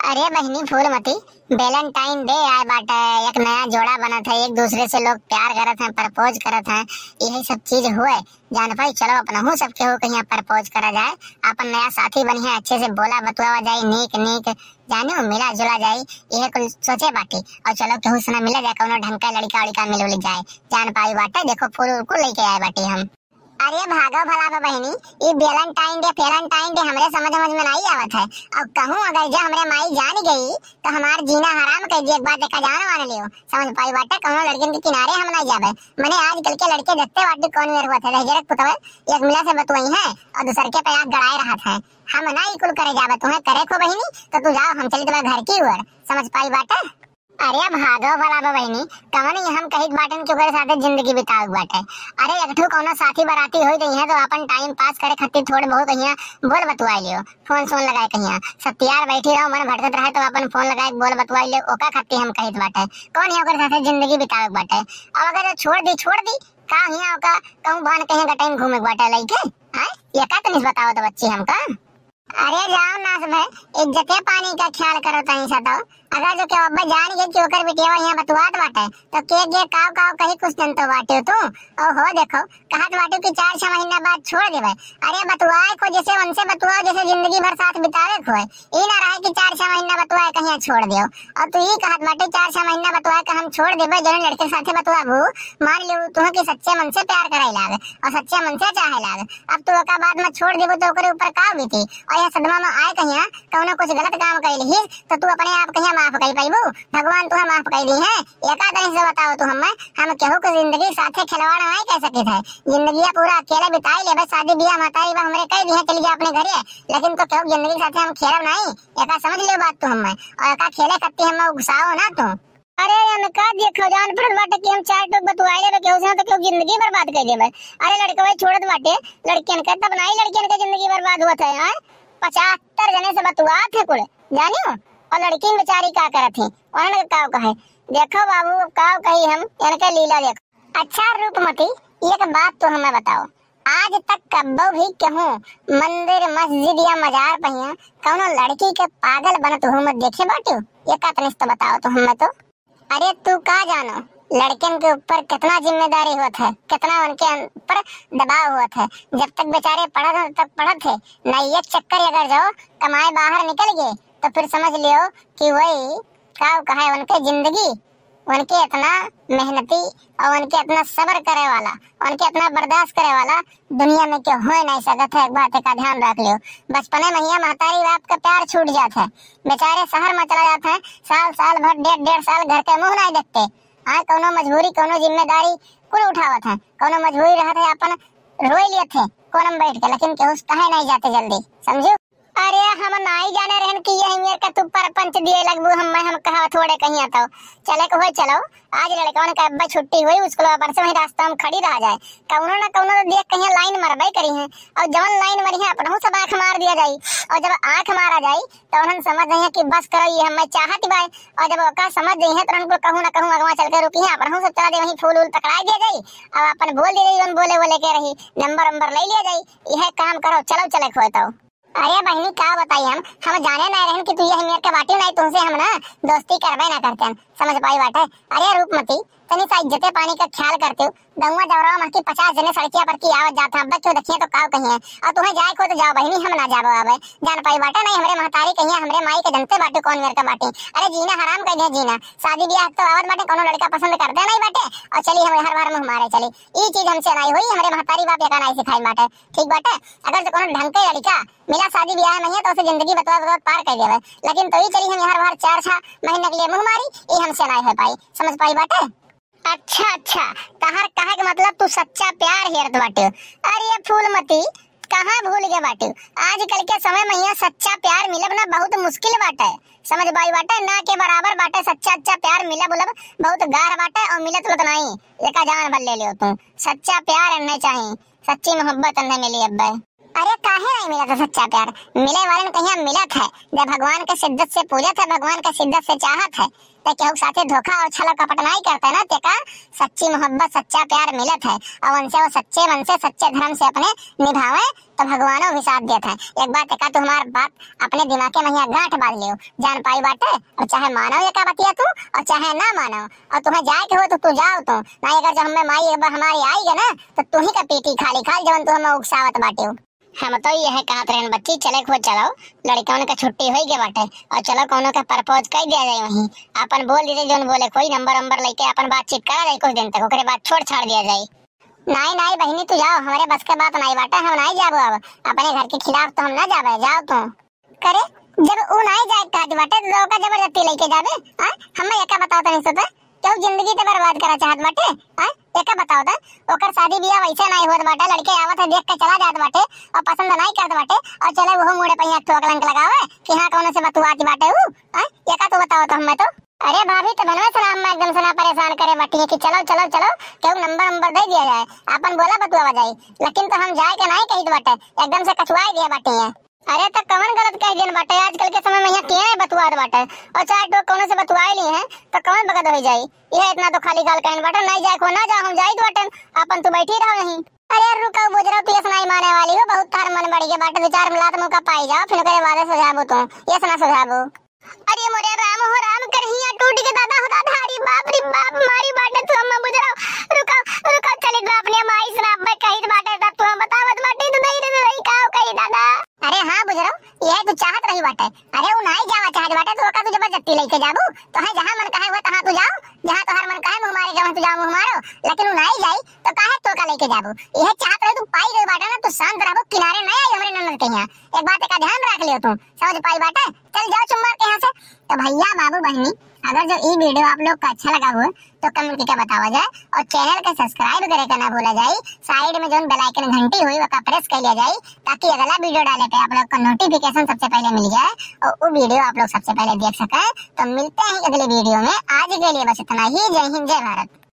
अरे बहनी Phoolmati, Valentine day आए बाटे। एक नया जोड़ा बना था, एक दूसरे से लोग प्यार करत हैं, प्रपोज करत हैं। यही सब चीज हुए जान भाई। चलो अपना हूँ सबके हो कहीं प्रपोज करा जाए, अपन नया साथी बनी है, अच्छे से बोला बतुआ जाए, नीक नीक जानो मिला जुला जाए, यह कुल सोचे बाटी। और चलो केहू से ना मिला जाए, कौनो ढंग का लड़का उड़का मिल जाए जान पाई बाटे। देखो फूल को लेके आए बाटी हम। अरे भागो भला बा बहनी, ये वैलेंटाइन डे हमरे समझ में नहीं आवत है। और कहूँ अगर जो हमरे माई जान गई तो हमार जीना हराम कर दी। एक बात देखा जान मान लियो, समझ पाई बाटे। कौनो लड़किन के किनारे हम नहीं जाबे। मने आजकल के लड़के जत्ते बाटे कौन मेरे हुआ थे रह पुतवे एक मिला से बतुई है और दूसर के पे आग गड़ाए रहा था। हम ना इकुल करे जाबे, तुम्हें करे खो बहनी तो तू जाओ, हम चली तुम्हारे घर की ओर, समझ पाई बाटे। अरे भागो भला बा बहनी, कहानी हम कहीं बाटन के ओकरे साथे जिंदगी बिताओ बाटे। अरे एकठू कौनो साथी बराती होई रही है तो अपन टाइम पास करे खातिर थोड़े बहुत कहिया बोल बतवाई लियो, फोन सोन लगाए कहिया सत्यार बैठी रहो, मन भटकत रहे तो अपन फोन लगाए बोल बतवाई लियो। ओका खातिर हम कहित बाटे कौन है ओकरे साथे जिंदगी बिताओ बाटे। अब अगर छोड़ दी का हिया ओका कहूं बान कहीं गटाइम घूमे बाटे लइके हां ये का तनिस बताओ तो बच्ची हमका। अरे जाओ नास भाई, इज्जते पानी का ख्याल करो तनी सताओ। अगर जो के अब्बा जान गए कि ओकर बिटिया यहाँ बतवात बाटे तो के गे काव काव कहीं कुछ दिन तो बाटे तू। और हो देखो कहत बाटे कि 4-6 महीना बाद छोड़ देबे। अरे बतवाए को जैसे उनसे बतवाओ जैसे जिंदगी भर साथ बितावे खोए, ई ना रहे कि 4-6 महीना बतवाए कहीं छोड़ दियो। और तू ये कहत बाटे 4-6 महीना बतवाए के हम छोड़ देबे, जने लड़के के साथे बतवाबू मान लियो तू के सच्चे मन से प्यार कराई लागे और सच्चे मन से चाहे लागे। अब तू ओका बाद में छोड़ देबू तो ओकरे ऊपर का बीती और यह सदमा में आए कहिया कौनो कुछ गलत काम कइली ही तो तू अपने आप कहिया माफ कई पाइबू। भगवान तुहे माफ कई दी है। एका तनी से बताओ तू हम केहू के जिंदगी साथे खिलवाड़ नहीं कह सकित है। जिंदगी पूरा अकेले बिताई लेबे, शादी ब्याह मताई बा हमरे कई दी है चली जा अपने घरे, लेकिन तो केहू जिंदगी साथे हम खेलब नहीं। एका समझ लियो बात तू और एका खेले कत्ती हम गुस्साओ ना तू। अरे का देखो जान पड़त बाटे कि हम 4 टोक बतवाई लेबे केहू से तो केहू जिंदगी बर्बाद कर देबे। अरे लड़के छोड़त बाटे लड़कियन के तब नहीं लड़कियन के जिंदगी बर्बाद होत है। हां 75 जने से बतवात है कुल जानियो और लड़की बेचारी का करत है उन्होंने काव कहे। देखो बाबू काव कही हम इनके लीला देखो। अच्छा रूपमती एक बात तो हमें बताओ, आज तक कब्बो भी कहूं मंदिर मस्जिद या मजार पहिया कौनो लड़की के पागल बनत हो मत देखे बाटू, ये का तनिस तो बताओ तो हमें तो। अरे तू का जानो लड़कियन के ऊपर कितना जिम्मेदारी होत है, कितना उनके ऊपर दबाव होत है। जब तक बेचारे पढ़त हैं तब पढ़त है ना, ये चक्कर अगर जाओ कमाए बाहर निकल गए तो फिर समझ लियो कि वही का कहे उनके जिंदगी उनके इतना मेहनती और उनके इतना सब्र करे वाला उनके इतना बर्दाश्त करे वाला दुनिया में क्यों हो नहीं सकत है। एक बात का ध्यान रख लियो, बचपने में ही महतारी बाप का प्यार छूट जाता है, बेचारे शहर में चला जाते हैं, साल भर 1.5 साल घर के मुंह नहीं देखते। हाँ कोनो मजबूरी कोनो जिम्मेदारी कुल उठावत है, कोनो मजबूरी रहते है अपन रोई लिए थे कोनम बैठ के, लेकिन केहू कहे नहीं जाते जल्दी समझो। अरे हम नहीं जाने रहन कि ये मेरे का तू परपंच दिए लगबू हम कहा थोड़े कहीं आता चले को हो चलो। आज लड़कवन का अब्बा छुट्टी हुई उसको परसों ही रास्ता में खड़ी रह जाए, कौनो ना कौनो तो देख कहीं लाइन मरबे करी है और जवन लाइन मरी है अपनों सब आंख मार दिया जाई। और जब आंख मारा जाई तो उन्हें समझ नहीं है कि बस करो ये हम चाहत बाई, और जब ओका समझ गई है तो उनको कहूँ ना कहूँ अगवा चल के रुकी है अपनों सब चला दे वहीं फूल उल पकड़ा दिया जाई और अपन बोल दे जाई बोले के रही नंबर ले लिया जाई। यह काम करो चलो चले खोता। अरे बहनी का बताई हम जाने नहीं रहन कि तू ये मेरे के बाटी नहीं तुमसे हम ना दोस्ती करबे ना करते हैं, समझ पाई बाटे। अरे रूपमती तनी सा इज्जते पानी का ख्याल करते हो, गौवा जवरा में की 50 जने सड़किया पर की आवत जाता अब क्यों देखिए तो काव कहीं है और तुम्हें जाए को तो जाओ बहनी हम ना जाबो आवे जान पाई बाटे। नहीं हमरे महतारी कहीं हमरे माई के जनते बाटे कौन मेरे का बाटी। अरे जीना हराम कर दे जीना, शादी ब्याह तो आवत बाटे कोनो लड़का पसंद करते नहीं बाटे और चली हम हर बार में हमारे चली ये चीज हमसे नहीं हुई, हमरे महतारी बाप ये का नहीं सिखाई बाटे ठीक बाटे। अगर तो कोनो ढंग के लड़का मिला शादी ब्याह में है तो उसे जिंदगी बतवा पार कर देवे, लेकिन तो ही चली हम हर बार 4-6 महीने के लिए मुंह मारी ये हमसे नहीं हो पाई, समझ पाई बाटे। अच्छा तहर कहे के मतलब तू सच्चा प्यार हेरत बाटे। अरे फूलमती कहाँ भूल गए बाटे, आजकल के समय में यहाँ सच्चा प्यार मिलब ना बहुत मुश्किल बाटे, समझ बाई बाटे ना के बराबर बाटे। सच्चा प्यार मिलब बहुत गार बाटे और मिलत तो नहीं एका जान बल ले लियो तू। सच्चा प्यार नहीं चाहिए, सच्ची मोहब्बत नहीं मिली अब्बे। अरे काहे नहीं मिला था सच्चा प्यार, मिले वाले कहीं मिला था जब भगवान के शिद्दत से पूजा था भगवान के शिद्दत से चाहत है ते केहू के साथे धोखा और छल कपट नहीं करते ना, तेका सच्ची मोहब्बत सच्चा प्यार मिलत है और उनसे वो सच्चे मन से सच्चे धर्म से अपने निभावे तो भगवानों भी साथ देता है। एक बात एका तू हमार बात अपने दिमाग के महिया गांठ बांध लियो, जान पाई बाटे। और चाहे मानो ये का बतिया तू और चाहे ना मानो, और तुम्हें जाए के हो तो तू जाओ तो ना, अगर जब हमें माई एक बार हमारी आई ना तो तू ही का पीटी खाली खाल जवन तू हमें उकसावत बाटे हो। हम तो यह कहत रहन बच्ची चले खो चलो लड़कों का छुट्टी हो गए बाटे और चलो कोनो का प्रपोज कर दिया जाए, वहीं अपन बोल दीजिए जोन बोले, कोई नंबर लेके अपन बातचीत करा जाए कुछ दिन तक, ओकरे बाद छोड़ छाड़ दिया जाए। नहीं नहीं बहनी तू जाओ, हमारे बस के बात नहीं बाटे, हम नहीं जाबो अब अपने घर के खिलाफ तो हम ना जाबे, जाओ तू। करे जब वो नहीं जाए कहत बाटे तो का जबरदस्ती लेके जाबे? हां हमें एका बताओ तो नहीं सोता क्यों जिंदगी ते बर्बाद करा चाहत बाटे? हां एका बताओ तो ओकर शादी बियाह वैसे नहीं होत बाटे, लड़के आवत है देख के चला जात बाटे और पसंद नहीं करत बाटे और चले वो मुड़े पे एक ठोक लंक लगावे कि हां कौन से बतुआत बाटे ऊ। हां एका तो बताओ तो हमें तो। अरे भाभी तो बनवे सलाम में एकदम से ना परेशान करे बाटी कि चलो चलो चलो क्यों नंबर दे दिया जाए, अपन बोला बतुआ जाए, लेकिन तो हम जाए के नहीं कही बाटे, एकदम से कछुआ दिया बाटी है। अरे तो कौन गलत कह दिन बाटे, आजकल के समय में यहाँ के बतुआ बाटे और चार टोक कोनो से बतुआई ली है तो कौन बगद हो जाई, ये इतना तो खाली गाल कहन बाटे, नहीं जाए को ना जाओ हम जाई बाटे, अपन तू बैठी रहो यहीं। अरे रुको बुजरा तू ये नहीं माने वाली हो, बहुत थार मन बढ़ गया बाटे, दो चार मिलात मुंह का पाई जाओ फिर करे वादे सुझाबो तू, ये सुना सुझाबो। अरे मोरे राम हो राम करहिया टूट के दादा होता धारी बाप रे बाप मारी बाटे तू हम बुजरा रुको रुको चले गो अपने माई सुना मैं कही बाटे तब तू बतावत बाटे तो नहीं रे नहीं काओ कही दादा। अरे हां बुजरा ये तू चाहत रही बाटे, अरे वो नहीं जावा चाहत बाटे तो का तू जबरदस्ती लेके जाबू तो है जहां मन कहे वो तहां तू जाओ, जहां तोहर मन कहे मुंह मारे जहां तू जाओ मुंह मारो, लेकिन वो नहीं जाई तो काहे तो का लेके जाबू? ये चाहत रही तू पाई गई बाटे ना, तू शांत रहबो किनारे नहीं आई हमरे ननद के यहां, एक बात का ध्यान रख लियो तू, समझ पाई बाटे? चल जाओ चुम्मा के यहां से। तो भैया बाबू बहनी अगर जो ये वीडियो आप लोग का अच्छा लगा हो तो कमेंट करके बतावा जाए और चैनल का सब्सक्राइब करे का ना भूला जाए, साइड में जो बेल आइकन घंटी हुई वो प्रेस कर लिया जाए ताकि अगला वीडियो डाले पे आप लोग को नोटिफिकेशन सबसे पहले मिल जाए और वो वीडियो आप लोग सबसे पहले देख सकें। तो मिलते हैं अगले वीडियो में, आज के लिए बस इतना ही। जय हिंद जय भारत।